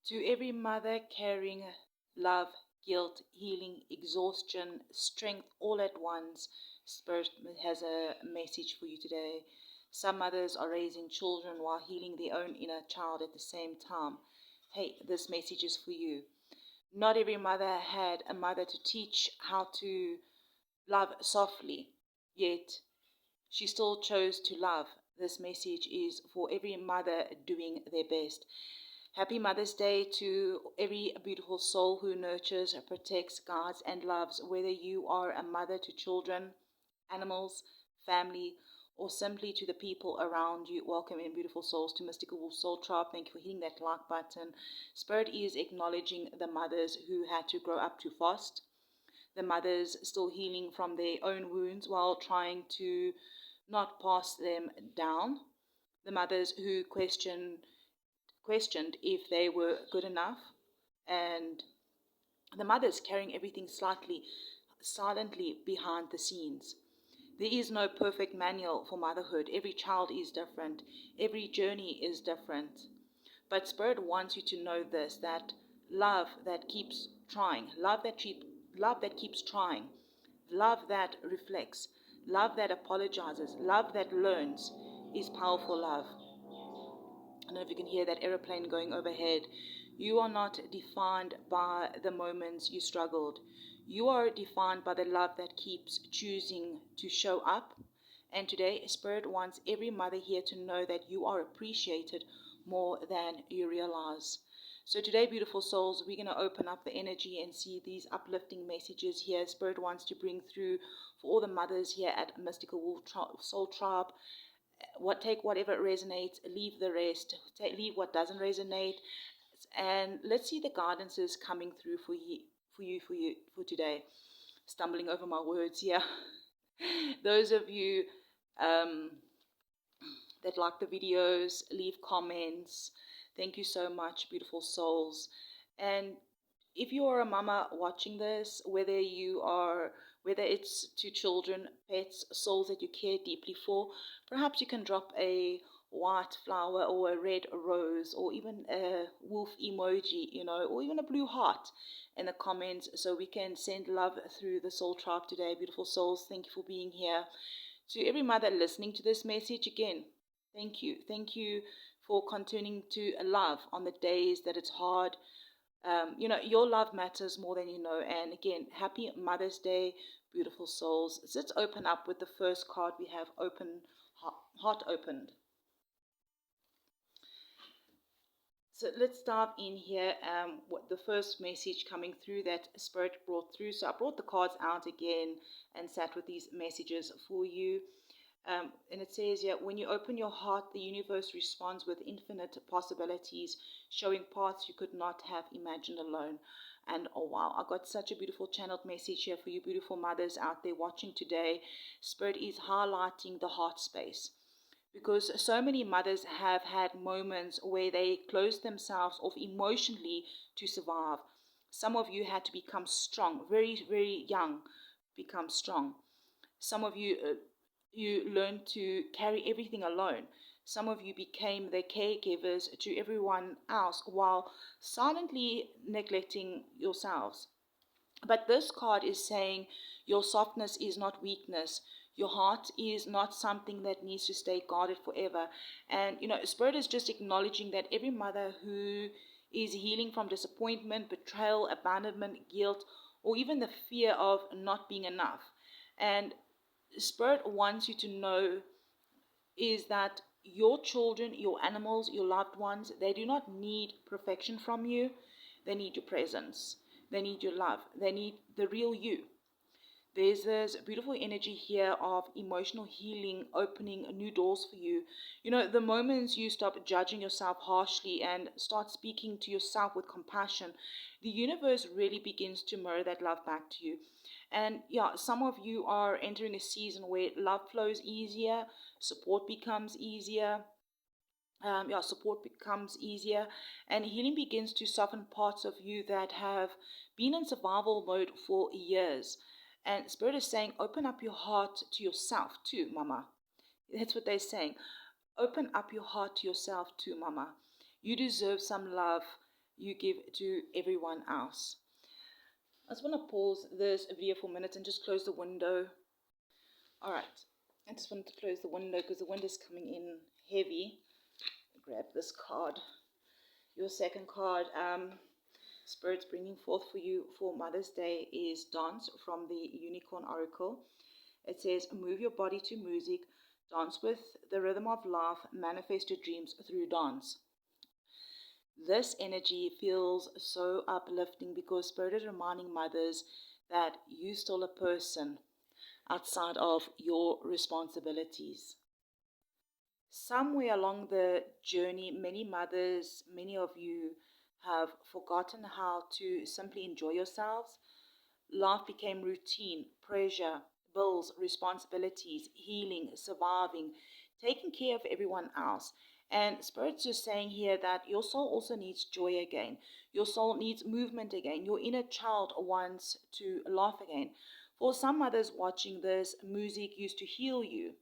To every mother carrying love, guilt, healing, exhaustion, strength all at once, Spirit has a message for you today. Some mothers are raising children while healing their own inner child at the same time. Hey, this message is for you. Not every mother had a mother to teach how to love softly, yet she still chose to love. This message is for every mother doing their best. Happy Mother's Day to every beautiful soul who nurtures, protects, guards, and loves, whether you are a mother to children, animals, family, or simply to the people around you. Welcome in, beautiful souls, to Mystical Wolf Soul Tribe. Thank you for hitting that like button. Spirit is acknowledging the mothers who had to grow up too fast, the mothers still healing from their own wounds while trying to not pass them down, the mothers who questioned if they were good enough, and the mothers carrying everything silently behind the scenes. There is no perfect manual for motherhood. Every child is different. Every journey is different. But Spirit wants you to know this, that love that keeps trying, love that keeps trying, love that reflects, love that apologizes, love that learns is powerful love. I don't know if you can hear that aeroplane going overhead. You are not defined by the moments you struggled. You are defined by the love that keeps choosing to show up. And today, Spirit wants every mother here to know that you are appreciated more than you realize. So today, beautiful souls, we're going to open up the energy and see these uplifting messages here Spirit wants to bring through for all the mothers here at Mystical Wolf Soul Tribe. Take whatever resonates, leave the rest, leave what doesn't resonate, and let's see the guidances coming through for you today. Stumbling over my words here. Those of you that like the videos, leave comments. Thank you so much, beautiful souls. And if you are a mama watching this, whether it's to children, pets, souls that you care deeply for, perhaps you can drop a white flower or a red rose or even a wolf emoji, or even a blue heart in the comments so we can send love through the soul tribe today. Beautiful souls, thank you for being here. To every mother listening to this message, again, thank you. Thank you for continuing to love on the days that it's hard. Your love matters more than you know. And again, happy Mother's Day, beautiful souls. So let's open up with the first card we have, heart opened. So let's dive in here. What the first message coming through that Spirit brought through. So I brought the cards out again and sat with these messages for you. And it says here, when you open your heart, the universe responds with infinite possibilities, showing paths you could not have imagined alone. And oh wow, I got such a beautiful channeled message here for you beautiful mothers out there watching today. Spirit is highlighting the heart space, because so many mothers have had moments where they closed themselves off emotionally to survive. Some of you had to become strong, very, very young, become strong. Some of you you learned to carry everything alone. Some of you became the caregivers to everyone else while silently neglecting yourselves. But this card is saying your softness is not weakness. Your heart is not something that needs to stay guarded forever. And, Spirit is just acknowledging that every mother who is healing from disappointment, betrayal, abandonment, guilt, or even the fear of not being enough. And Spirit wants you to know is that your children, your animals, your loved ones, they do not need perfection from you. They need your presence. They need your love. They need the real you. There's this beautiful energy here of emotional healing, opening new doors for you. The moments you stop judging yourself harshly and start speaking to yourself with compassion, the universe really begins to mirror that love back to you. And yeah, some of you are entering a season where love flows easier, support becomes easier. Support becomes easier, and healing begins to soften parts of you that have been in survival mode for years. And Spirit is saying, open up your heart to yourself too, Mama. That's what they're saying. Open up your heart to yourself too, Mama. You deserve some love. you give to everyone else. I just want to pause this video for a minute and just close the window. All right, I just wanted to close the window because the wind is coming in heavy. Grab this card. Your second card, Spirit's bringing forth for you for Mother's Day is Dance from the Unicorn Oracle. It says, move your body to music, dance with the rhythm of life, manifest your dreams through dance. This energy feels so uplifting because Spirit is reminding mothers that you're still a person outside of your responsibilities. Somewhere along the journey, many mothers, many of you have forgotten how to simply enjoy yourselves. Life became routine, pressure, bills, responsibilities, healing, surviving, taking care of everyone else. And Spirit's just saying here that your soul also needs joy again. Your soul needs movement again. Your inner child wants to laugh again. For some mothers watching this, music used to heal you.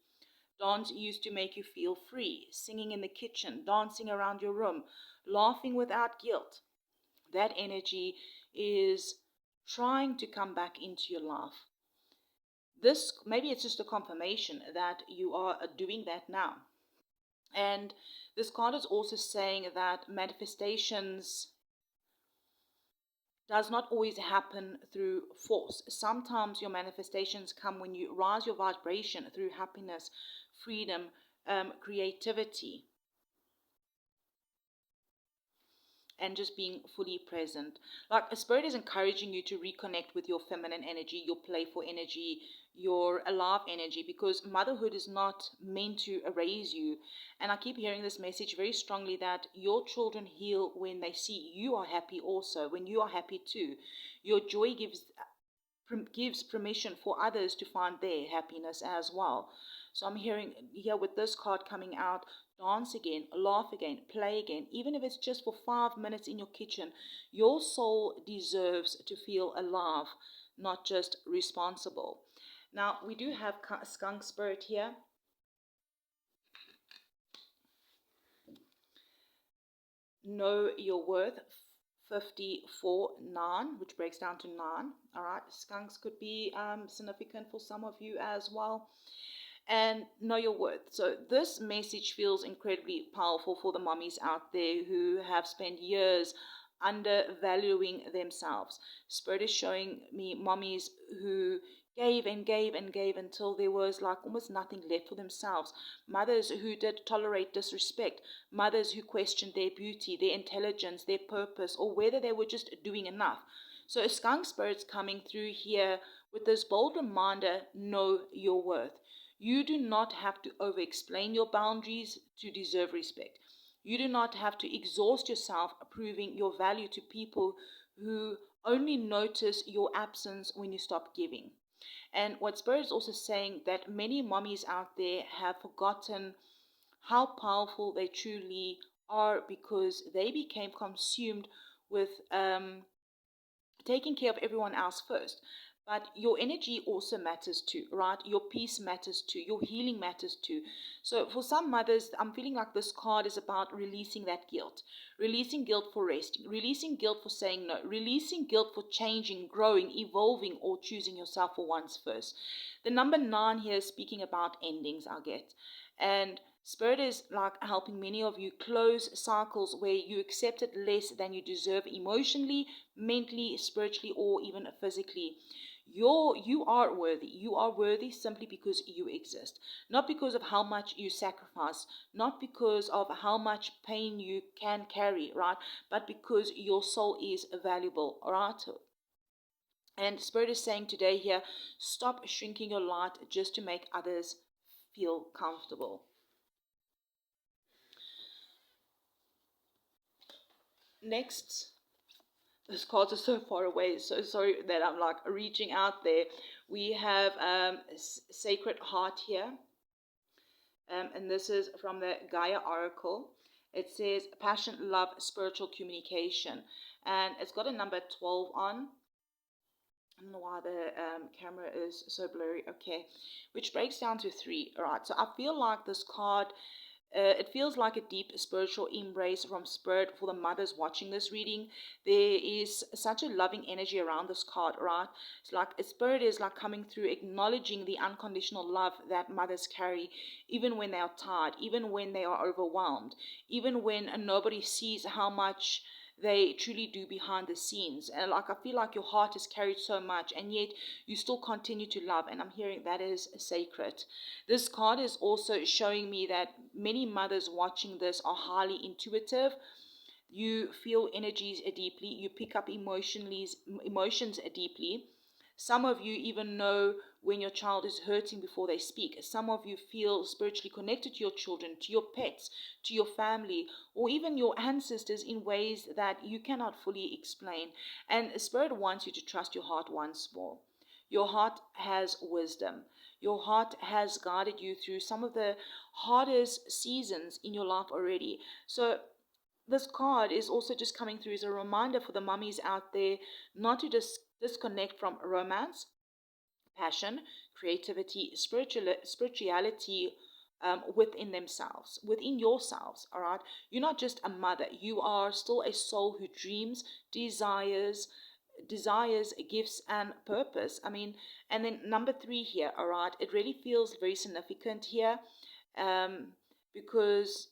Dance used to make you feel free. Singing in the kitchen, dancing around your room, laughing without guilt. That energy is trying to come back into your life. This, maybe it's just a confirmation that you are doing that now. And this card is also saying that manifestations does not always happen through force. Sometimes your manifestations come when you rise your vibration through happiness, freedom, creativity, and just being fully present. Like a Spirit is encouraging you to reconnect with your feminine energy, your playful energy, your alive energy, because motherhood is not meant to erase you. And I keep hearing this message very strongly that your children heal when they see you are happy also, when you are happy too. Your joy gives permission for others to find their happiness as well. So I'm hearing here with this card coming out, dance again, laugh again, play again, even if it's just for 5 minutes in your kitchen. Your soul deserves to feel alive, not just responsible. Now, we do have skunk spirit here. Know your worth, 54-9, which breaks down to 9. All right, skunks could be significant for some of you as well. And know your worth. So this message feels incredibly powerful for the mommies out there who have spent years undervaluing themselves. Spirit is showing me mommies who gave and gave and gave until there was like almost nothing left for themselves. Mothers who did tolerate disrespect. Mothers who questioned their beauty, their intelligence, their purpose, or whether they were just doing enough. So a skunk spirit's coming through here with this bold reminder, know your worth. You do not have to over-explain your boundaries to deserve respect. You do not have to exhaust yourself proving your value to people who only notice your absence when you stop giving. And what Spirit is also saying that many mommies out there have forgotten how powerful they truly are because they became consumed with taking care of everyone else first. But your energy also matters too, right? Your peace matters too. Your healing matters too. So for some mothers, I'm feeling like this card is about releasing that guilt. Releasing guilt for resting. Releasing guilt for saying no. Releasing guilt for changing, growing, evolving, or choosing yourself for once first. The number 9 here is speaking about endings, I get. And Spirit is like helping many of you close cycles where you accepted less than you deserve emotionally, mentally, spiritually, or even physically. You are worthy. You are worthy simply because you exist. Not because of how much you sacrifice, not because of how much pain you can carry, right? But because your soul is valuable, right? And Spirit is saying today here, stop shrinking your light just to make others feel comfortable. Next, this cards are so far away, so sorry that I'm like reaching out there. We have Sacred Heart here, and this is from the Gaia Oracle. It says passion, love, spiritual communication, and it's got a number 12 on. I don't know why the camera is so blurry. Okay, which breaks down to 3. All right, so I feel like this card It feels like a deep spiritual embrace from Spirit for the mothers watching this reading. There is such a loving energy around this card, right? It's like a Spirit is like coming through, acknowledging the unconditional love that mothers carry, even when they are tired, even when they are overwhelmed, even when nobody sees how much they truly do behind the scenes. And like, I feel like your heart has carried so much, and yet you still continue to love. And I'm hearing that is sacred. This card is also showing me that many mothers watching this are highly intuitive. You feel energies deeply. You pick up emotions deeply. Some of you even know when your child is hurting before they speak. Some of you feel spiritually connected to your children, to your pets, to your family, or even your ancestors in ways that you cannot fully explain. And Spirit wants you to trust your heart once more. Your heart has wisdom. Your heart has guided you through some of the hardest seasons in your life already. So this card is also just coming through as a reminder for the mummies out there not to disconnect from romance, passion, creativity, spirituality within themselves, within yourselves. All right, you're not just a mother, you are still a soul who dreams, desires gifts and purpose. I mean, and then number 3 here, all right, it really feels very significant here, because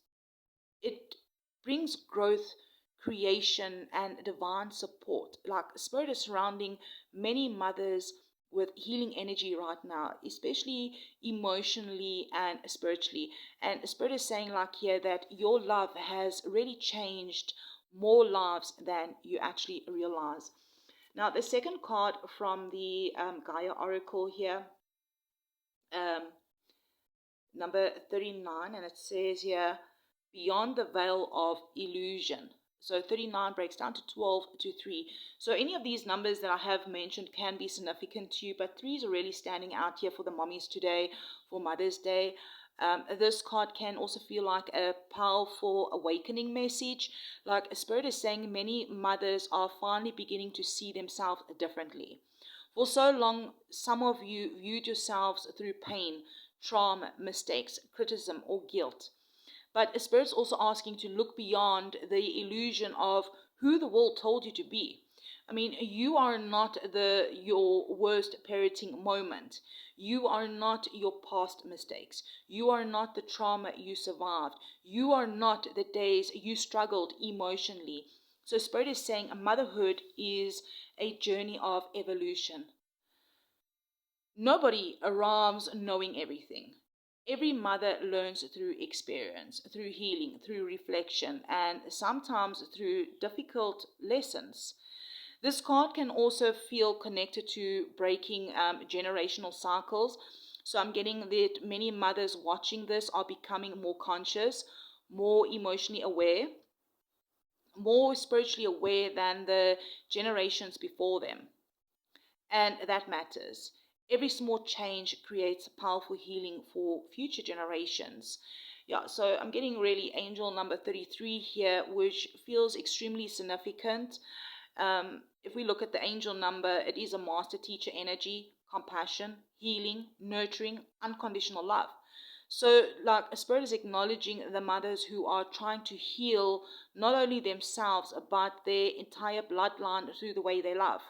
it brings growth, creation, and divine support. Like, Spirit is surrounding many mothers with healing energy right now, especially emotionally and spiritually. And Spirit is saying, like, here, that your love has really changed more lives than you actually realize. Now, the second card from the Gaia Oracle here, um, number 39, and it says here, beyond the veil of illusion. So 39 breaks down to 12 to 3. So any of these numbers that I have mentioned can be significant to you, but 3 is really standing out here for the mommies today, for Mother's Day. This card can also feel like a powerful awakening message. Like, a Spirit is saying many mothers are finally beginning to see themselves differently. For so long, some of you viewed yourselves through pain, trauma, mistakes, criticism, or guilt. But Spirit's also asking to look beyond the illusion of who the world told you to be. I mean, you are not your worst parenting moment. You are not your past mistakes. You are not the trauma you survived. You are not the days you struggled emotionally. So Spirit is saying motherhood is a journey of evolution. Nobody arrives knowing everything. Every mother learns through experience, through healing, through reflection, and sometimes through difficult lessons. This card can also feel connected to breaking generational cycles. So I'm getting that many mothers watching this are becoming more conscious, more emotionally aware, more spiritually aware than the generations before them. And that matters. Every small change creates powerful healing for future generations. Yeah, so I'm getting really angel number 33 here, which feels extremely significant. If we look at the angel number, it is a master teacher energy, compassion, healing, nurturing, unconditional love. So, like, a Spirit is acknowledging the mothers who are trying to heal not only themselves, but their entire bloodline through the way they love.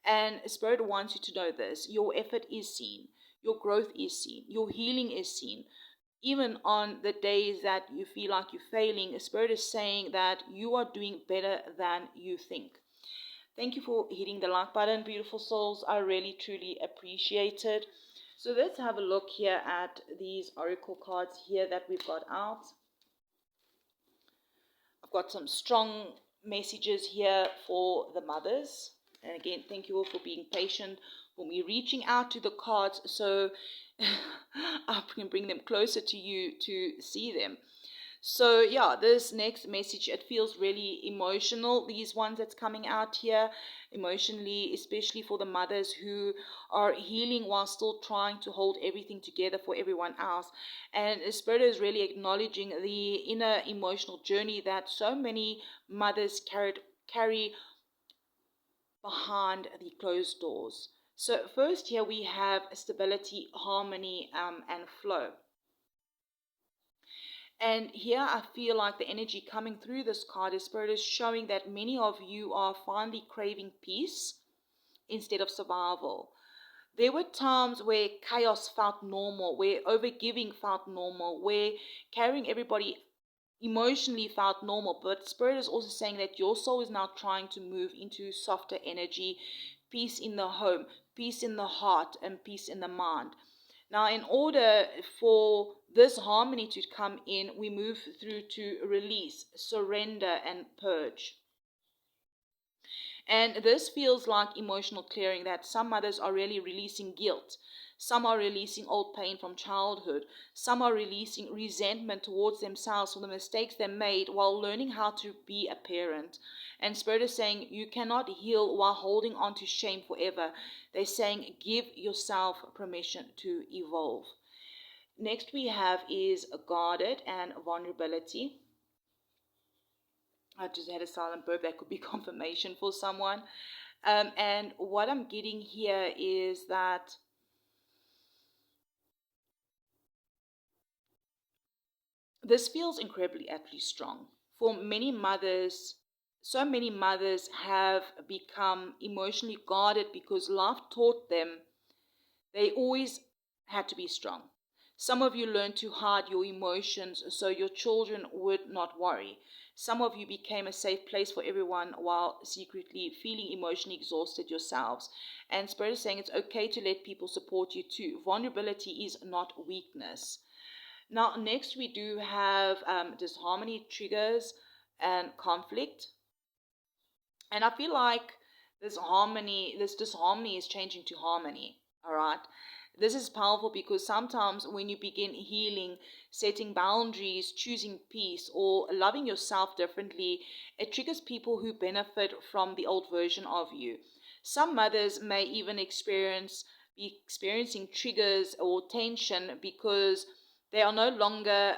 And Spirit wants you to know this. Your effort is seen. Your growth is seen. Your healing is seen. Even on the days that you feel like you're failing, Spirit is saying that you are doing better than you think. Thank you for hitting the like button, beautiful souls. I really, truly appreciate it. So let's have a look here at these oracle cards here that we've got out. I've got some strong messages here for the mothers. And again, thank you all for being patient, for me reaching out to the cards so I can bring them closer to you to see them. So yeah, this next message, it feels really emotional. These ones that's coming out here emotionally, especially for the mothers who are healing while still trying to hold everything together for everyone else. And the Spirit is really acknowledging the inner emotional journey that so many mothers carry behind the closed doors. So first here we have stability, harmony, and flow. And here I feel like the energy coming through this card is Spirit is showing that many of you are finally craving peace instead of survival. There were times where chaos felt normal, where overgiving felt normal, where carrying everybody emotionally felt normal. But Spirit is also saying that your soul is now trying to move into softer energy, peace in the home, peace in the heart, and peace in the mind. Now, in order for this harmony to come in, we move through to release, surrender, and purge. And this feels like emotional clearing, that some mothers are really releasing guilt. Some are releasing old pain from childhood. Some are releasing resentment towards themselves for the mistakes they made while learning how to be a parent. And Spirit is saying you cannot heal while holding on to shame forever. They're saying give yourself permission to evolve. Next we have is guarded and vulnerability. I just had a silent burp. That could be confirmation for someone. And what I'm getting here is that this feels incredibly actually strong. For many mothers, so many mothers have become emotionally guarded because life taught them they always had to be strong. Some of you learned to hide your emotions so your children would not worry. Some of you became a safe place for everyone while secretly feeling emotionally exhausted yourselves. And Spirit is saying it's okay to let people support you too. Vulnerability is not weakness. Now, next we do have disharmony triggers and conflict. And I feel like this disharmony is changing to harmony. All right. This is powerful because sometimes when you begin healing, setting boundaries, choosing peace, or loving yourself differently, it triggers people who benefit from the old version of you. Some mothers may even be experiencing triggers or tension because they are no longer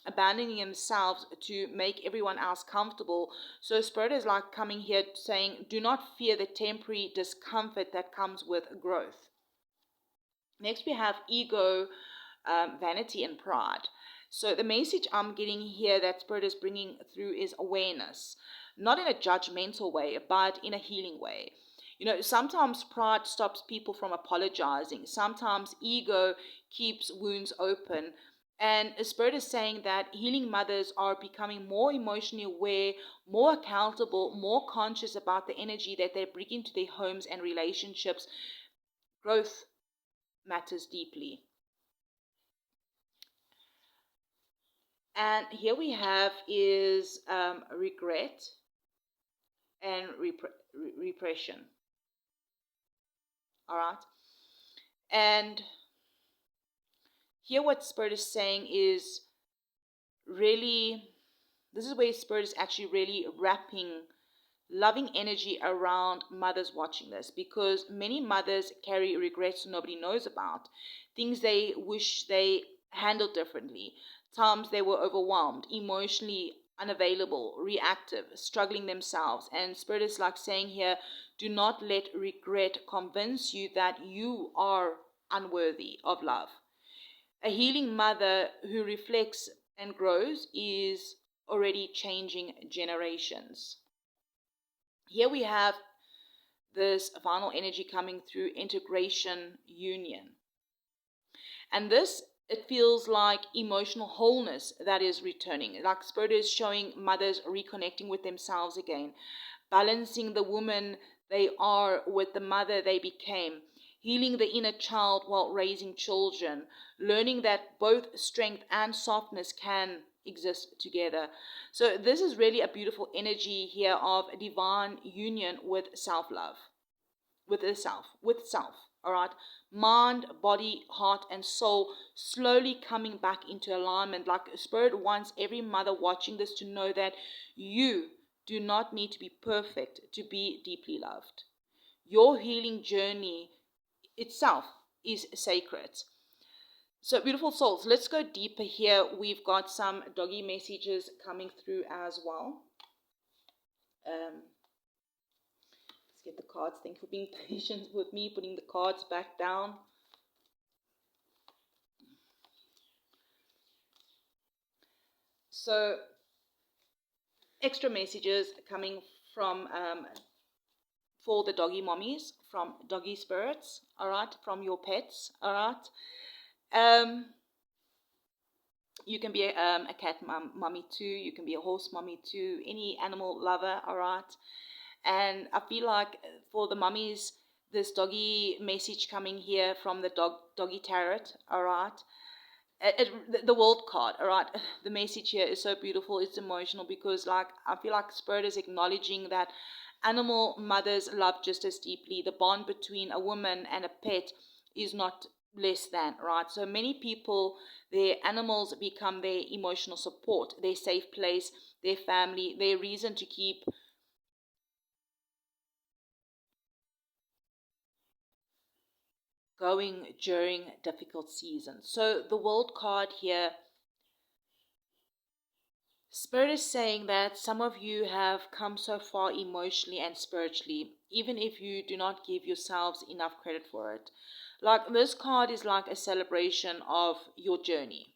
abandoning themselves to make everyone else comfortable. So Spirit is like coming here saying, do not fear the temporary discomfort that comes with growth. Next we have ego, vanity, and pride. So the message I'm getting here that Spirit is bringing through is awareness. Not in a judgmental way, but in a healing way. You know, sometimes pride stops people from apologizing. Sometimes ego keeps wounds open. And Spirit is saying that healing mothers are becoming more emotionally aware, more accountable, more conscious about the energy that they bring into their homes and relationships. Growth matters deeply. And here we have is regret and repression. All right. And here what Spirit is saying is really, this is where Spirit is actually really wrapping loving energy around mothers watching this, because many mothers carry regrets nobody knows about, things they wish they handled differently, times they were overwhelmed, emotionally unavailable, reactive, struggling themselves. And Spirit is like saying here, do not let regret convince you that you are unworthy of love. A healing mother who reflects and grows is already changing generations. Here we have this final energy coming through, integration, union. And this, it feels like emotional wholeness that is returning. Like Spirit is showing mothers reconnecting with themselves again, balancing the woman they are with the mother they became, healing the inner child while raising children, learning that both strength and softness can exist together. So this is really a beautiful energy here of divine union with self-love, with self, all right? Mind, body, heart, and soul slowly coming back into alignment. Like Spirit wants every mother watching this to know that you do not need to be perfect to be deeply loved. Your healing journey itself is sacred. So, beautiful souls, let's go deeper here. We've got some doggy messages coming through as well. Let's get the cards. Thank you for being patient with me, putting the cards back down. So extra messages coming from for the doggy mommies, from doggy spirits, all right, from your pets, all right. You can be a cat mommy too. You can be a horse mommy too. Any animal lover, all right. And I feel like for the mummies, this doggy message coming here from the doggy tarot, all right. The world card, all right. The message here is so beautiful. It's emotional because, like, I feel like Spirit is acknowledging that animal mothers love just as deeply. The bond between a woman and a pet is not less than, right? So many people, their animals become their emotional support, their safe place, their family, their reason to keep going during difficult seasons. So the world card here, Spirit is saying that some of you have come so far emotionally and spiritually, even if you do not give yourselves enough credit for it. Like, this card is like a celebration of your journey.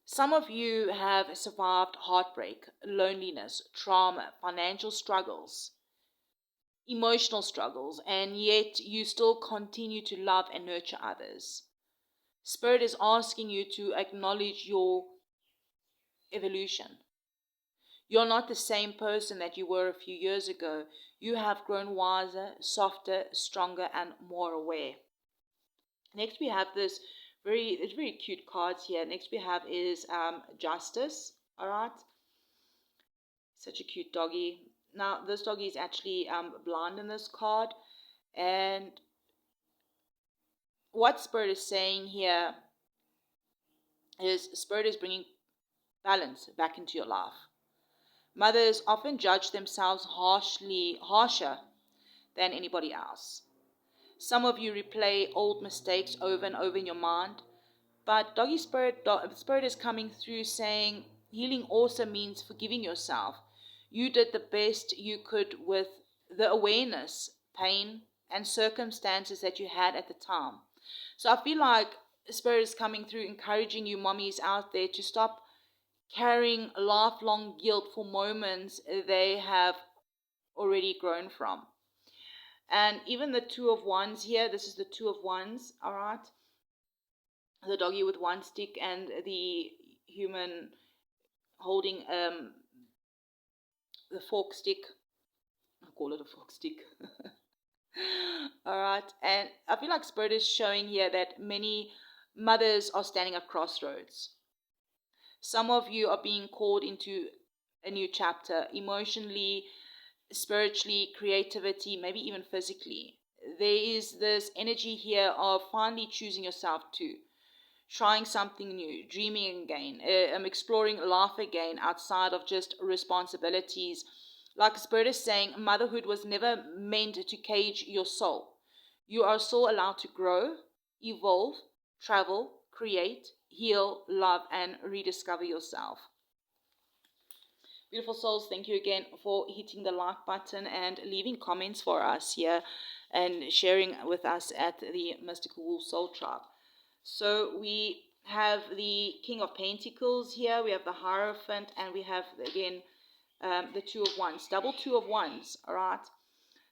Some of you have survived heartbreak, loneliness, trauma, financial struggles, emotional struggles, and yet you still continue to love and nurture others. Spirit is asking you to acknowledge your evolution. You're not the same person that you were a few years ago. You have grown wiser, softer, stronger, and more aware. Next, we have this it's very cute cards here. Next, we have is Justice. All right, such a cute doggy. Now, this doggy is actually blind in this card, and what Spirit is saying here is Spirit is bringing balance back into your life. Mothers often judge themselves harsher than anybody else. Some of you replay old mistakes over and over in your mind, but Doggy Spirit is coming through saying healing also means forgiving yourself. You did the best you could with the awareness, pain, and circumstances that you had at the time. So I feel like Spirit is coming through encouraging you mommies out there to stop carrying lifelong guilt for moments they have already grown from. And even the Two of Wands here, this is the Two of Wands, all right? The doggy with one stick and the human holding the fork stick. I call it a fork stick. All right. And I feel like Spirit is showing here that many mothers are standing at crossroads. Some of you are being called into a new chapter emotionally, spiritually, creativity, maybe even physically. There is this energy here of finally choosing yourself too, trying something new, dreaming again, exploring life again outside of just responsibilities. Like Spirit is saying, motherhood was never meant to cage your soul. You are still allowed to grow, evolve, travel, create, heal, love, and rediscover yourself. Beautiful souls, thank you again for hitting the like button and leaving comments for us here and sharing with us at the Mystical Wolf Soul Tribe. So we have the King of Pentacles here, we have the Hierophant, and we have, again, the Two of Wands, double Two of Wands, all right?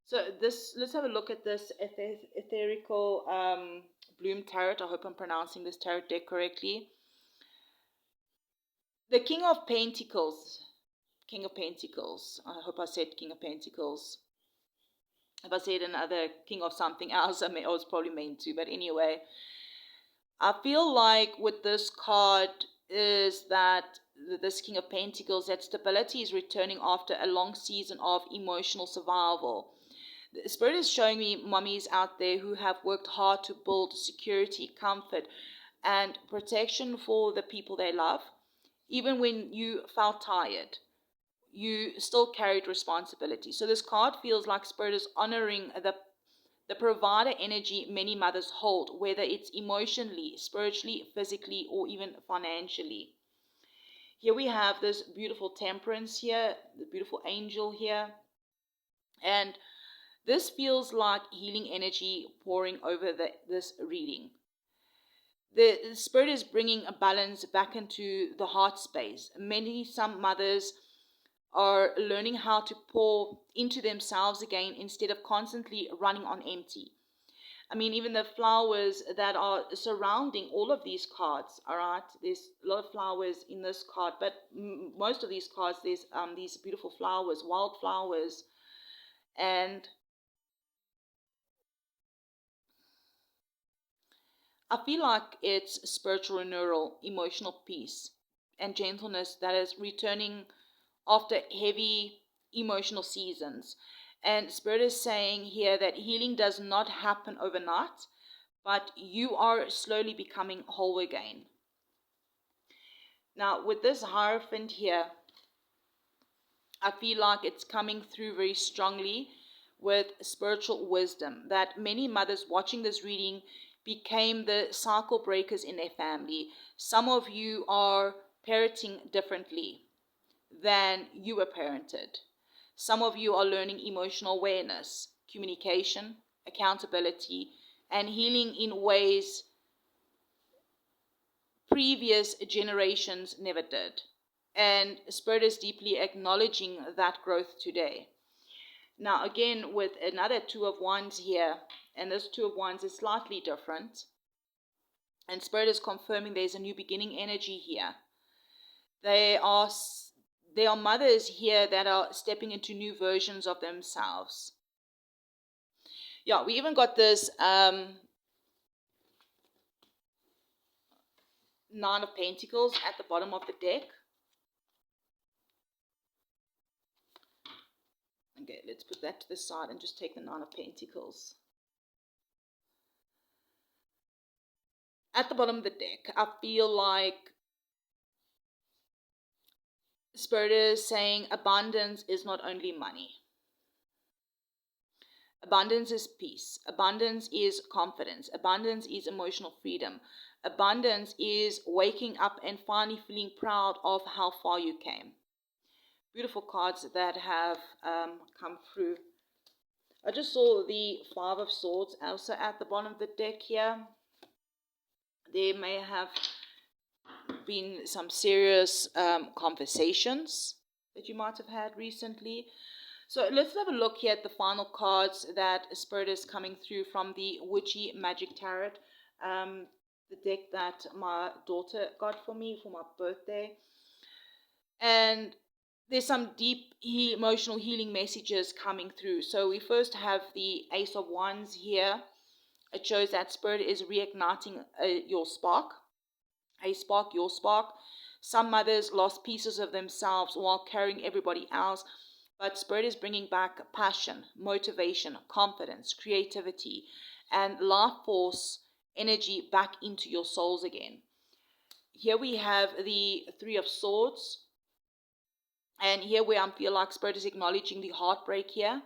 So let's have a look at this etherical Bloom Tarot. I hope I'm pronouncing this tarot deck correctly. The King of Pentacles. I hope I said King of Pentacles. If I said another King of something else, I was probably meant to. But anyway, I feel like with this card is that this King of Pentacles, that stability is returning after a long season of emotional survival. The Spirit is showing me mummies out there who have worked hard to build security, comfort, and protection for the people they love. Even when you felt tired, you still carried responsibility. So this card feels like Spirit is honoring the provider energy many mothers hold, whether it's emotionally, spiritually, physically, or even financially. Here we have this beautiful Temperance here, the beautiful angel here. And this feels like healing energy pouring over this reading. the Spirit is bringing a balance back into the heart space. Some mothers are learning how to pour into themselves again instead of constantly running on empty. I mean, even the flowers that are surrounding all of these cards, all right? There's a lot of flowers in this card, but most of these cards, there's these beautiful flowers, wild flowers. And I feel like it's spiritual renewal, emotional peace, and gentleness that is returning after heavy emotional seasons. And Spirit is saying here that healing does not happen overnight, but you are slowly becoming whole again. Now, with this Hierophant here, I feel like it's coming through very strongly with spiritual wisdom, that many mothers watching this reading became the cycle breakers in their family. Some of you are parenting differently than you were parented. Some of you are learning emotional awareness, communication, accountability, and healing in ways previous generations never did. And Spirit is deeply acknowledging that growth today. Now, again, with another Two of Wands here, and this Two of Wands is slightly different. And Spirit is confirming there's a new beginning energy here. There are mothers here that are stepping into new versions of themselves. Yeah, we even got this Nine of Pentacles at the bottom of the deck. Okay, let's put that to the side and just take the Nine of Pentacles. At the bottom of the deck, I feel like Spirit is saying abundance is not only money. Abundance is peace. Abundance is confidence. Abundance is emotional freedom. Abundance is waking up and finally feeling proud of how far you came. Beautiful cards that have come through. I just saw the Five of Swords also at the bottom of the deck here. There may have been some serious conversations that you might have had recently. So let's have a look here at the final cards that Spirit is coming through from the Witchy Magic Tarot, the deck that my daughter got for me for my birthday. And there's some deep emotional healing messages coming through. So we first have the Ace of Wands here. It shows that Spirit is reigniting your spark. A spark, your spark. Some mothers lost pieces of themselves while carrying everybody else. But Spirit is bringing back passion, motivation, confidence, creativity, and life force energy back into your souls again. Here we have the Three of Swords. And here where I feel like Spirit is acknowledging the heartbreak here.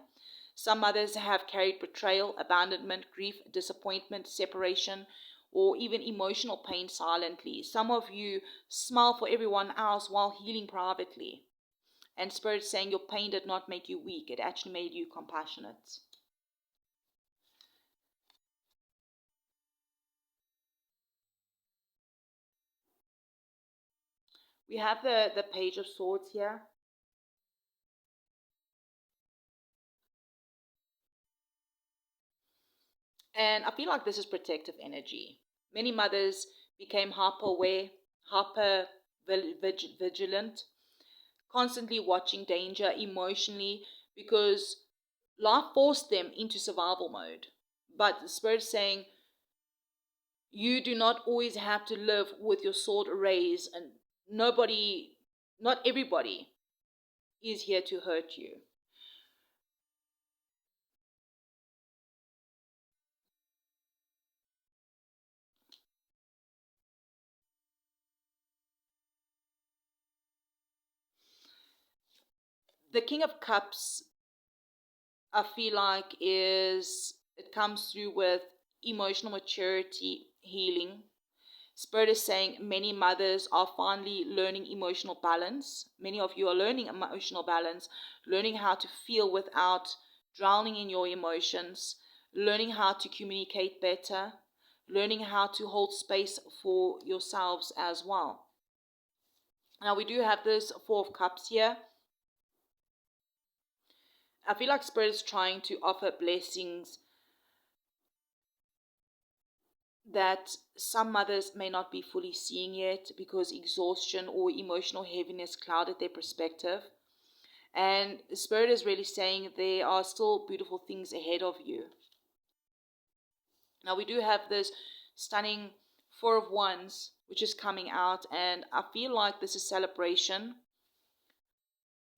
Some mothers have carried betrayal, abandonment, grief, disappointment, separation, or even emotional pain silently. Some of you smile for everyone else while healing privately. And Spirit saying your pain did not make you weak. It actually made you compassionate. We have the Page of Swords here. And I feel like this is protective energy. Many mothers became hyper aware, hyper vigilant, constantly watching danger emotionally because life forced them into survival mode. But the Spirit saying, you do not always have to live with your sword raised, and not everybody is here to hurt you. The King of Cups, I feel like it comes through with emotional maturity, healing. Spirit is saying many mothers are finally learning emotional balance. Many of you are learning emotional balance, learning how to feel without drowning in your emotions, learning how to communicate better, learning how to hold space for yourselves as well. Now we do have this Four of Cups here. I feel like Spirit is trying to offer blessings that some mothers may not be fully seeing yet because exhaustion or emotional heaviness clouded their perspective. And Spirit is really saying there are still beautiful things ahead of you. Now we do have this stunning Four of Wands, which is coming out, and I feel like this is celebration,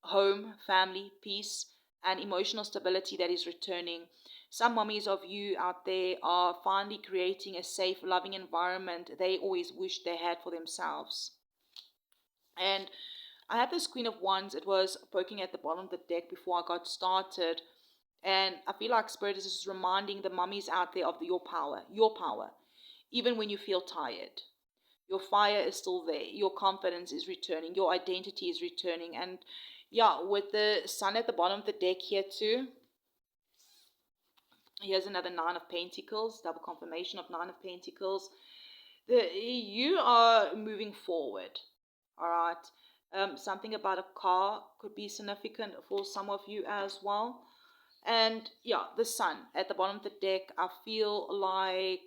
home, family, peace, and emotional stability that is returning. Some mummies of you out there are finally creating a safe, loving environment they always wished they had for themselves. And I had this Queen of Wands. It was poking at the bottom of the deck before I got started. And I feel like Spirit is just reminding the mummies out there of your power, even when you feel tired. Your fire is still there. Your confidence is returning. Your identity is returning. And yeah, with the Sun at the bottom of the deck here too. Here's another Nine of Pentacles, double confirmation of Nine of Pentacles. You are moving forward, all right? Something about a car could be significant for some of you as well. And yeah, the Sun at the bottom of the deck, I feel like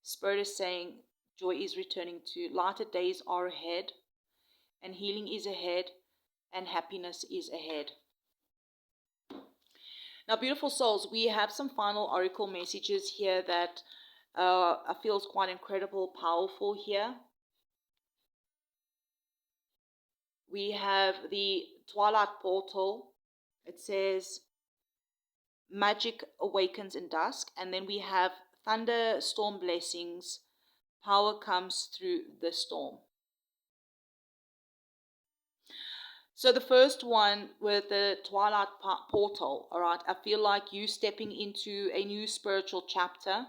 Spirit is saying joy is returning to, lighter days are ahead, and healing is ahead, and happiness is ahead. Now, beautiful souls, we have some final oracle messages here that I feel is quite incredible, powerful here. We have the Twilight Portal. It says, magic awakens in dusk. And then we have thunderstorm blessings. Power comes through the storm. So the first one with the Twilight Portal, all right, I feel like you stepping into a new spiritual chapter.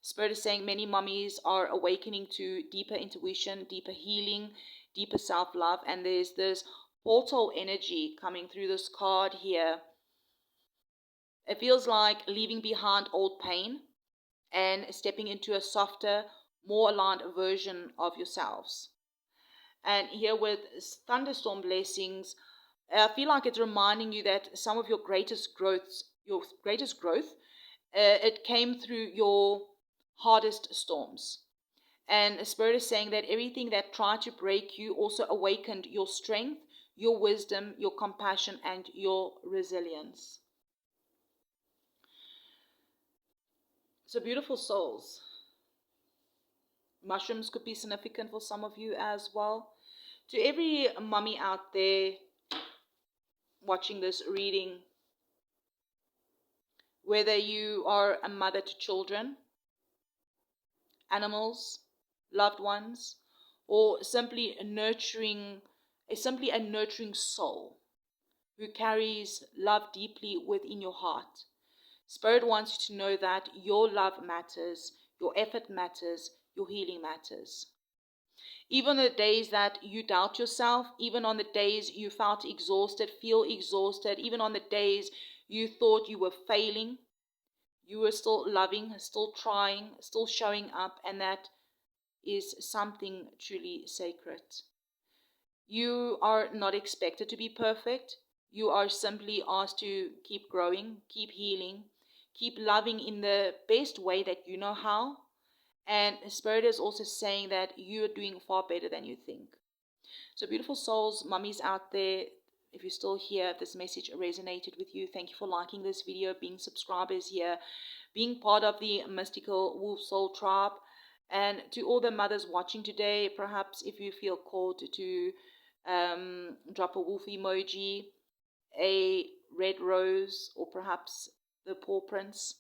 Spirit is saying many mummies are awakening to deeper intuition, deeper healing, deeper self-love. And there's this portal energy coming through this card here. It feels like leaving behind old pain and stepping into a softer, more aligned version of yourselves. And here with thunderstorm blessings, I feel like it's reminding you that some of your greatest growth, it came through your hardest storms. And Spirit is saying that everything that tried to break you also awakened your strength, your wisdom, your compassion, and your resilience. So beautiful souls. Mushrooms could be significant for some of you as well. To every mummy out there watching this reading, whether you are a mother to children, animals, loved ones, or simply a nurturing soul who carries love deeply within your heart, Spirit wants you to know that your love matters, your effort matters, your healing matters. Even on the days that you doubt yourself, even on the days you feel exhausted, even on the days you thought you were failing, you were still loving, still trying, still showing up, and that is something truly sacred. You are not expected to be perfect. You are simply asked to keep growing, keep healing, keep loving in the best way that you know how. And Spirit is also saying that you are doing far better than you think. So beautiful souls, mummies out there, if you're still here, if this message resonated with you, thank you for liking this video, being subscribers here, being part of the Mystical Wolf Soul Tribe. And to all the mothers watching today, perhaps if you feel called to drop a wolf emoji, a red rose, or perhaps the paw prints,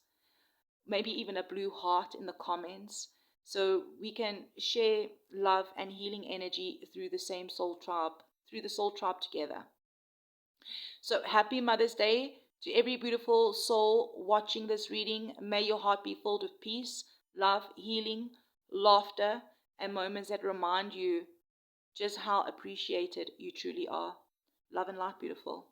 maybe even a blue heart in the comments, so we can share love and healing energy through the same soul tribe, together. So happy Mother's Day to every beautiful soul watching this reading. May your heart be filled with peace, love, healing, laughter, and moments that remind you just how appreciated you truly are. Love and light, beautiful.